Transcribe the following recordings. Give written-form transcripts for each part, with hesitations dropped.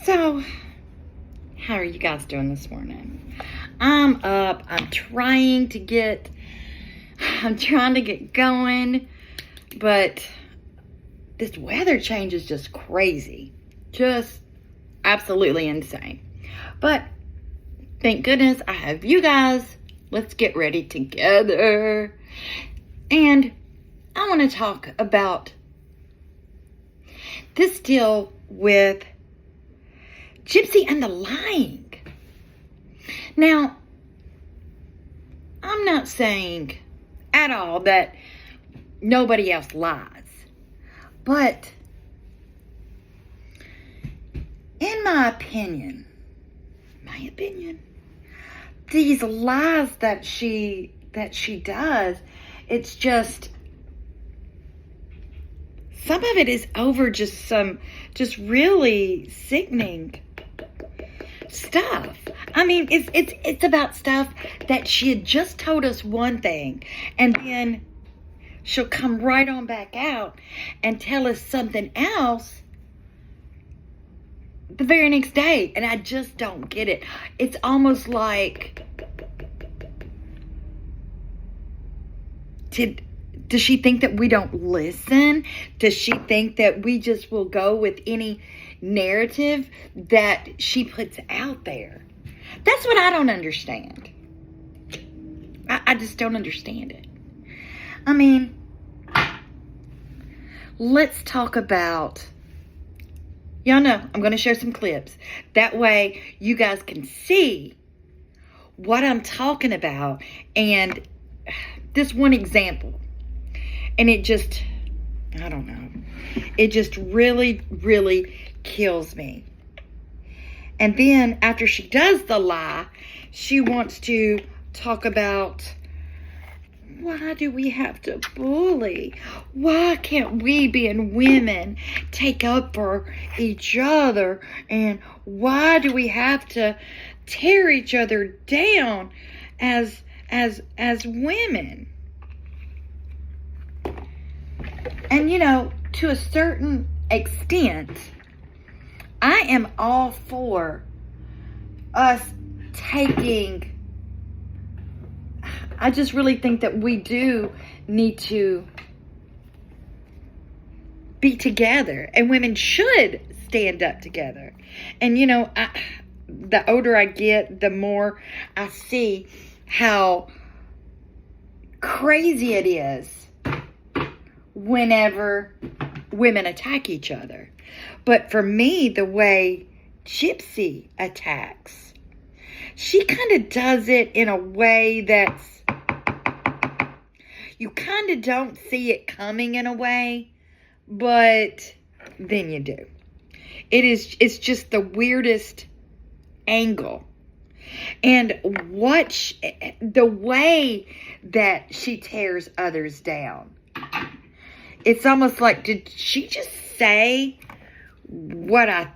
So, how are you guys doing this morning? I'm up. I'm trying to get going, but this weather change is just crazy. Just absolutely insane. But thank goodness I have you guys. Let's get ready together. And I want to talk about this deal with Gypsy and the lying. Now, I'm not saying at all that nobody else lies. But in my opinion, these lies that she does, it's just, some of it is over just really sickening stuff. I mean, it's about stuff that she had just told us one thing, and then she'll come right on back out and tell us something else the very next day. And I just don't get it. It's almost like, does she think that we don't listen? Does she think that we just will go with any narrative that she puts out there? That's what I don't understand. I just don't understand it. I mean, let's talk about, y'all know I'm going to share some clips. That way you guys can see what I'm talking about. And this one example, and it just, I don't know, it just really, really kills me. And then after she does the lie, she wants to talk about, why do we have to bully? Why can't we, being women, take up for each other? And why do we have to tear each other down as women? And you know, to a certain extent, I am all for us taking, I just really think that we do need to be together, and women should stand up together. And you know, the older I get, the more I see how crazy it is whenever women attack each other. But for me, the way Gypsy attacks, she kind of does it in a way that's, you kind of don't see it coming in a way, but then you do. It's just the weirdest angle. And the way that she tears others down, it's almost like, did she just say what I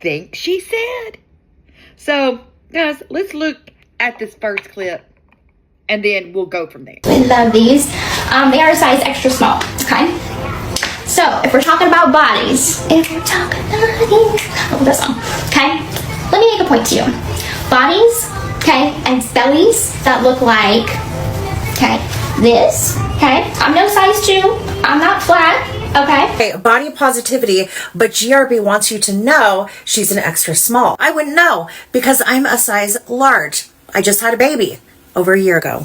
think she said? So, guys, let's look at this first clip, and then we'll go from there. We love these. They are a size extra small, okay? So, if we're talking about bodies, this one, okay? Let me make a point to you. Bodies, okay, and bellies that look like, okay, this, okay? I'm no size 2. I'm not flat, okay? Body positivity, but GRB wants you to know she's an extra small. I wouldn't know because I'm a size large. I just had a baby over a year ago.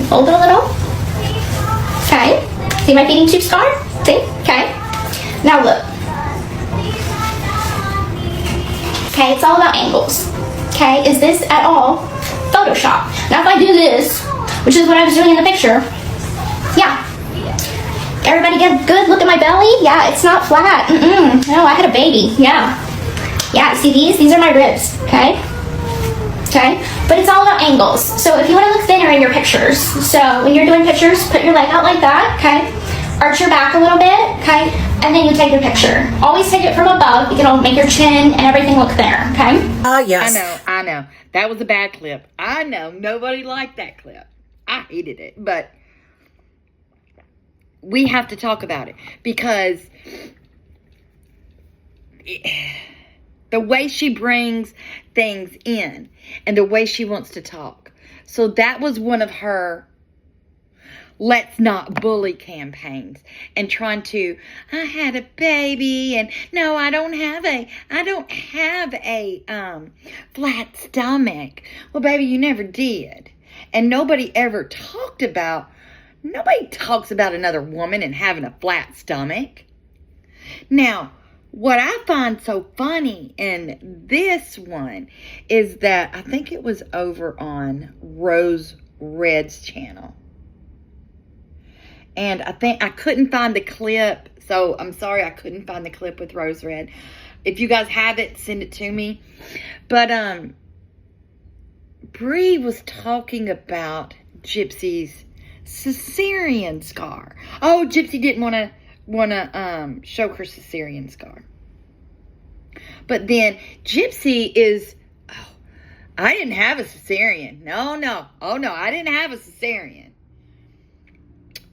Fold it a little. Okay. See my feeding tube scar? See? Okay. Now look. Okay, it's all about angles. Okay, is this at all Photoshop? Now if I do this, which is what I was doing in the picture, yeah. Everybody get a good look at my belly? Yeah, it's not flat. No, I had a baby. Yeah. Yeah, see these? These are my ribs. Okay? Okay? But it's all about angles. So if you want to look thinner in your pictures, so when you're doing pictures, put your leg out like that, okay? Arch your back a little bit, okay? And then you take your picture. Always take it from above. It'll make your chin and everything look thinner, okay? Yes. I know. That was a bad clip. I know. Nobody liked that clip. I hated it. But we have to talk about it because The way she brings things in and the way she wants to talk. So that was one of her let's not bully campaigns, and trying to, I had a baby and no, I don't have a flat stomach. Well, baby, you never did. And nobody talks about another woman and having a flat stomach. Now, what I find so funny in this one is that I think it was over on Rose Red's channel. And I think I couldn't find the clip, so I'm sorry I couldn't find the clip with Rose Red. If you guys have it, send it to me. But Bree was talking about Gypsy's cesarean scar. Oh, Gypsy didn't want to show her cesarean scar. But then Gypsy is, oh, I didn't have a cesarean. No. Oh, no, I didn't have a cesarean.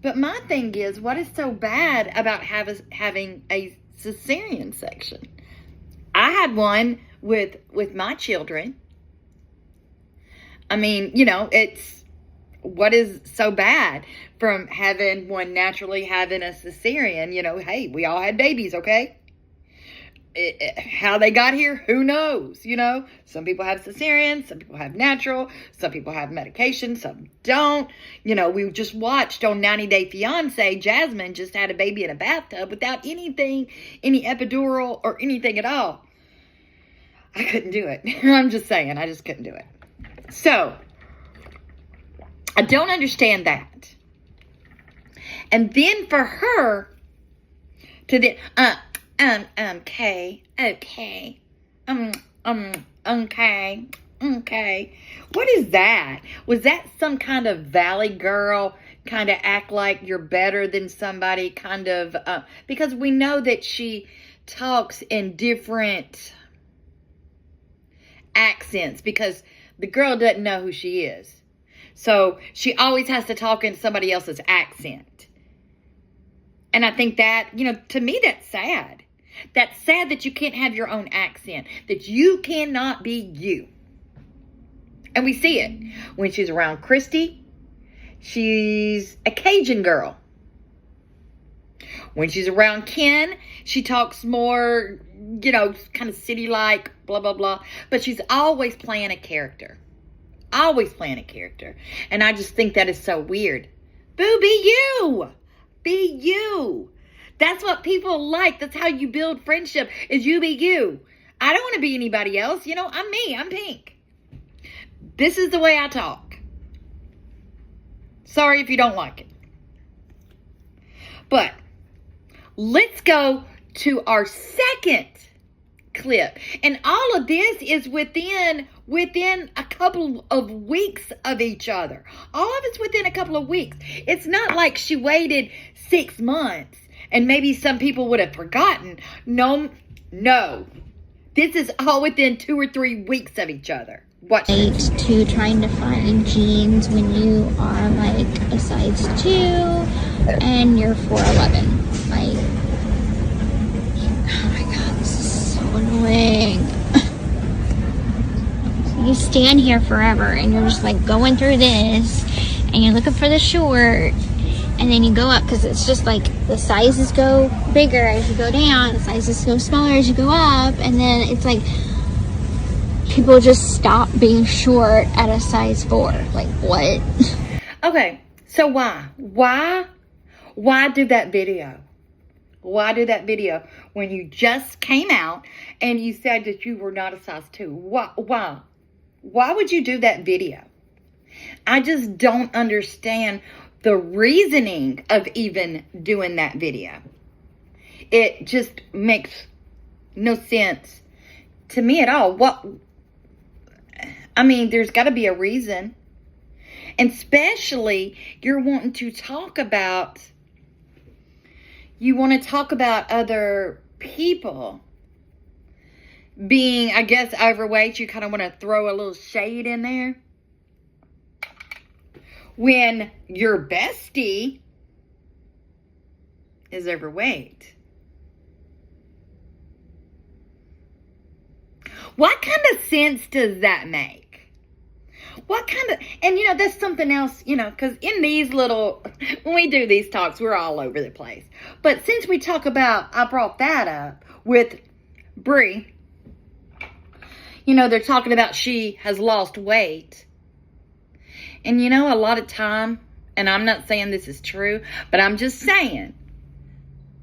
But my thing is, what is so bad about having a cesarean section? I had one with my children. I mean, it's, what is so bad from having one naturally having a cesarean? Hey, we all had babies, okay? How they got here, who knows? Some people have cesarean, some people have natural, some people have medication, some don't. We just watched on 90 Day Fiance, Jasmine just had a baby in a bathtub without anything, any epidural or anything at all. I couldn't do it. I'm just saying, I just couldn't do it. So, I don't understand that. And then for her to then, okay. What is that? Was that some kind of Valley Girl, kind of act like you're better than somebody, kind of, because we know that she talks in different accents because the girl doesn't know who she is. So she always has to talk in somebody else's accent. And I think that, to me, that's sad. That's sad that you can't have your own accent, that you cannot be you. And we see it when she's around Christy. She's a Cajun girl. When she's around Ken, she talks more, kind of city-like, blah, blah, blah. But she's always playing a character. Always playing a character. And I just think that is so weird. Boo, be you. Be you. That's what people like. That's how you build friendship, is you be you. I don't want to be anybody else. I'm me. I'm Pink. This is the way I talk. Sorry if you don't like it. But let's go to our second clip. And all of this is within a couple of weeks of each other. All of it's within a couple of weeks. It's not like she waited 6 months and maybe some people would have forgotten. No. This is all within 2 or 3 weeks of each other. Watch this. To trying to find jeans when you are like a size 2 and you're 4'11". Like, oh my god, this is so annoying. You stand here forever and you're just like going through this and you're looking for the short, and then you go up because it's just like the sizes go bigger as you go down, the sizes go smaller as you go up, and then it's like people just stop being short at a size 4. Like, what? Okay, so why do that video? Why do that video when you just came out and you said that you were not a size 2? Why would you do that video? I just don't understand the reasoning of even doing that video. It just makes no sense to me at all. There's got to be a reason. And especially, you're wanting to talk about, other people being, I guess, overweight. You kind of want to throw a little shade in there. When your bestie is overweight. What kind of sense does that make? What kind of, and that's something else, because in these little, when we do these talks, we're all over the place. But since we talk about, I brought that up with Brie, they're talking about she has lost weight. And a lot of time, and I'm not saying this is true, but I'm just saying,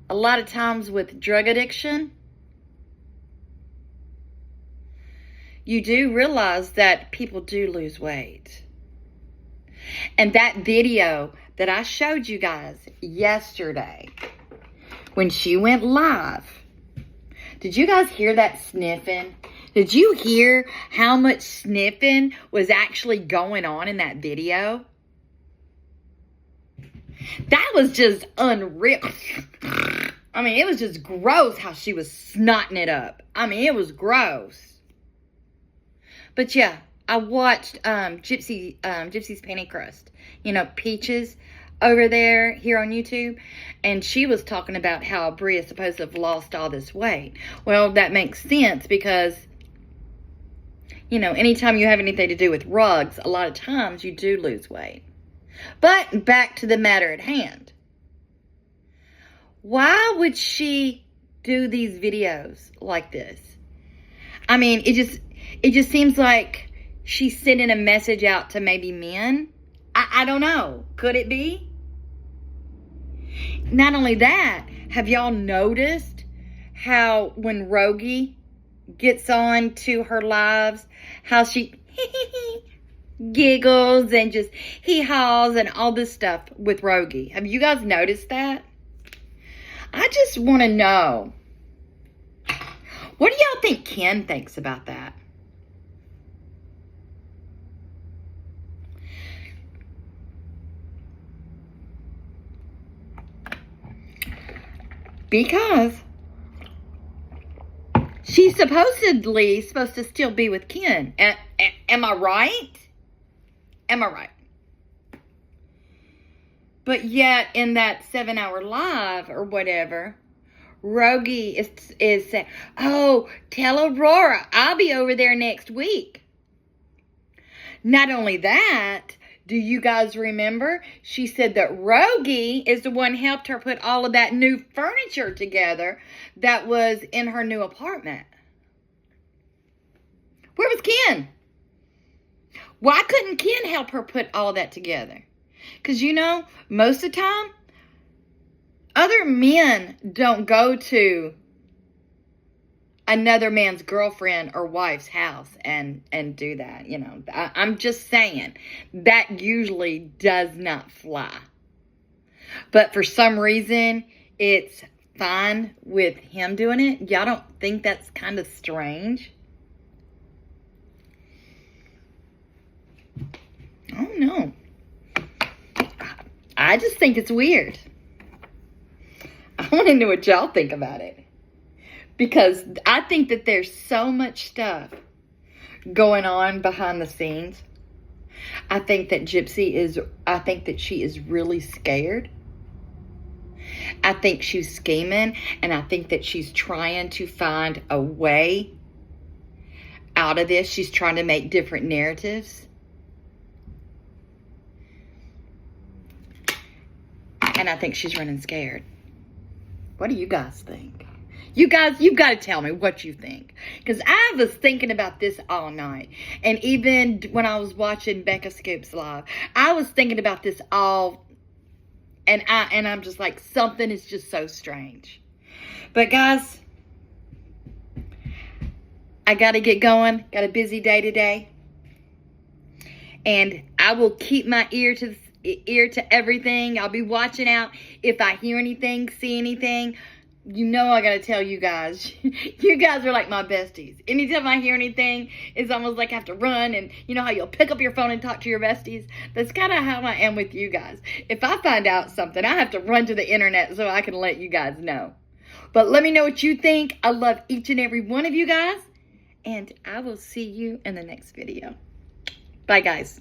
a lot of times with drug addiction, you do realize that people do lose weight. And that video that I showed you guys yesterday, when she went live, did you guys hear that sniffing? Did you hear how much sniffing was actually going on in that video? That was just unreal. I mean, it was just gross how she was snotting it up. I mean, it was gross. But yeah, I watched Gypsy's Penny Crust. Peaches over there here on YouTube. And she was talking about how Brie is supposed to have lost all this weight. Well, that makes sense because, anytime you have anything to do with rugs, a lot of times you do lose weight. But back to the matter at hand. Why would she do these videos like this? I mean, it just seems like she's sending a message out to maybe men. I don't know. Could it be? Not only that, have y'all noticed how when Rogie gets on to her lives, how she giggles and just hee-haws and all this stuff with Rogie? Have you guys noticed that? I just want to know, what do y'all think Ken thinks about that? Because she's supposedly supposed to still be with Ken. Am I right? Am I right? But yet, in that 7-hour live or whatever, Rogie is saying, oh, tell Aurora, I'll be over there next week. Not only that, do you guys remember? She said that Rogie is the one helped her put all of that new furniture together that was in her new apartment. Where was Ken? Why couldn't Ken help her put all that together? Because, most of the time, other men don't go to another man's girlfriend or wife's house and do that. I'm just saying, that usually does not fly. But for some reason, it's fine with him doing it. Y'all don't think that's kind of strange? I don't know. I just think it's weird. I want to know what y'all think about it. Because I think that there's so much stuff going on behind the scenes. I think that she is really scared. I think she's scheming, and I think that she's trying to find a way out of this. She's trying to make different narratives. And I think she's running scared. What do you guys think? You guys, you've got to tell me what you think. Because I was thinking about this all night. And even when I was watching Becca Scoops Live, I was thinking about this all. And I'm just like, something is just so strange. But guys, I got to get going. Got a busy day today. And I will keep my ear to everything. I'll be watching out if I hear anything, see anything. I gotta tell you guys. You guys are like my besties. Anytime I hear anything, it's almost like I have to run. And you know how you'll pick up your phone and talk to your besties? That's kind of how I am with you guys. If I find out something, I have to run to the internet so I can let you guys know. But let me know what you think. I love each and every one of you guys. And I will see you in the next video. Bye, guys.